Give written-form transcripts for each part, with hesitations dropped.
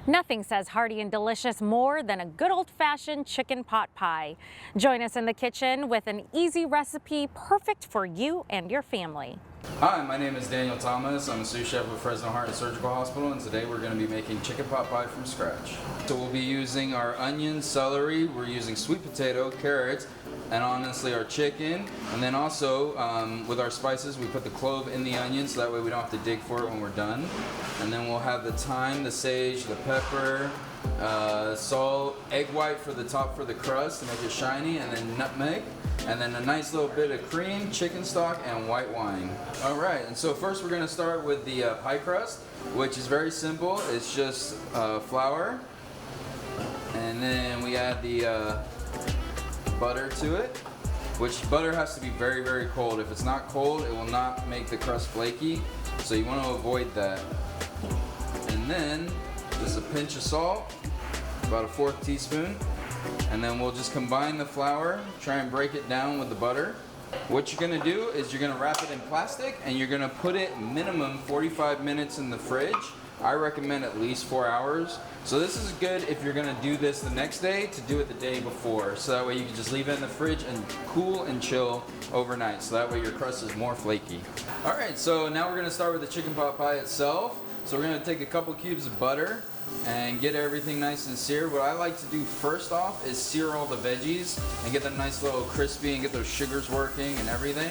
Nothing says hearty and delicious more than a good old-fashioned chicken pot pie. Join us in the kitchen with an easy recipe perfect for you and your family. Hi, my name is Daniel Thomas. I'm a sous chef with Fresno Heart and Surgical Hospital, and today we're going to be making chicken pot pie from scratch. So we'll be using our onion, celery, we're using sweet potato, carrots, and honestly our chicken. And then also with our spices, we put the clove in the onion so that way we don't have to dig for it when we're done. And then we'll have the thyme, the sage, the pepper, salt, egg white for the top for the crust to make it shiny, and then nutmeg. And then a nice little bit of cream, chicken stock, and white wine. All right, and so first we're gonna start with the pie crust, which is very simple. It's just flour, and then we add the butter to it, which butter has to be very, very cold. If it's not cold, it will not make the crust flaky, so you wanna avoid that. And then just a pinch of salt, about a 1/4 teaspoon. And then we'll just combine the flour, try and break it down with the butter. What you're gonna do is you're gonna wrap it in plastic and you're gonna put it minimum 45 minutes in the fridge. I recommend at least 4 hours. So this is good if you're gonna do this the next day to do it the day before. So that way you can just leave it in the fridge and cool and chill overnight. So that way your crust is more flaky. All right, so now we're gonna start with the chicken pot pie itself. So we're gonna take a couple cubes of butter and get everything nice and seared. What I like to do first off is sear all the veggies and get them nice little crispy and get those sugars working and everything.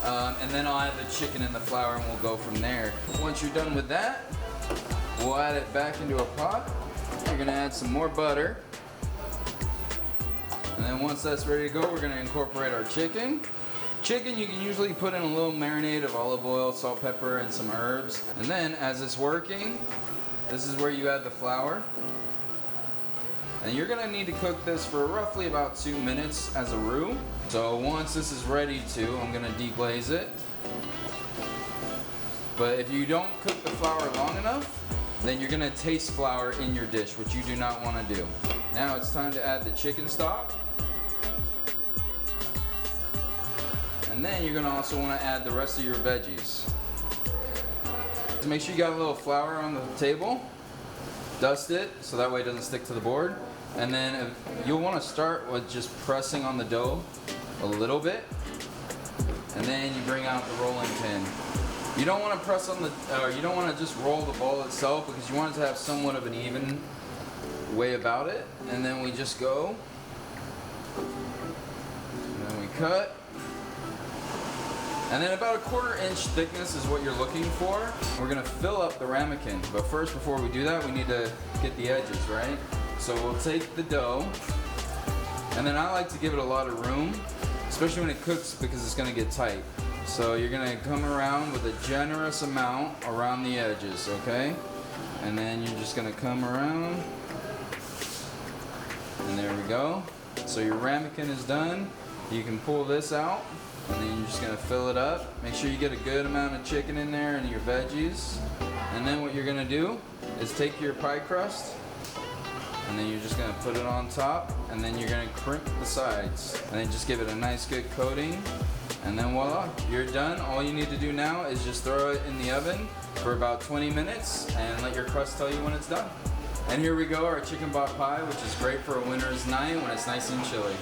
And then I'll add the chicken and the flour and we'll go from there. Once you're done with that, we'll add it back into a pot. You're gonna add some more butter. And then once that's ready to go, we're gonna incorporate our chicken. Chicken you can usually put in a little marinade of olive oil, salt, pepper, and some herbs. And then as it's working, this is where you add the flour. And you're gonna need to cook this for roughly about 2 minutes as a roux. So once this is ready I'm gonna deglaze it. But if you don't cook the flour long enough, then you're gonna taste flour in your dish, which you do not wanna do. Now it's time to add the chicken stock. And then you're gonna also wanna add the rest of your veggies. Make sure you got a little flour on the table. Dust it so that way it doesn't stick to the board. And then you'll want to start with just pressing on the dough a little bit. And then you bring out the rolling pin. You don't want to press on you don't want to just roll the ball itself because you want it to have somewhat of an even way about it. And then we just go. And then we cut. And then about a 1/4 inch thickness is what you're looking for. We're gonna fill up the ramekin, but first before we do that, we need to get the edges, right? So we'll take the dough, and then I like to give it a lot of room, especially when it cooks because it's gonna get tight. So you're gonna come around with a generous amount around the edges, okay? And then you're just gonna come around, and there we go. So your ramekin is done. You can pull this out. And then you're just gonna fill it up. Make sure you get a good amount of chicken in there and your veggies. And then what you're gonna do is take your pie crust and then you're just gonna put it on top and then you're gonna crimp the sides. And then just give it a nice good coating. And then voila, you're done. All you need to do now is just throw it in the oven for about 20 minutes and let your crust tell you when it's done. And here we go, our chicken pot pie, which is great for a winter's night when it's nice and chilly.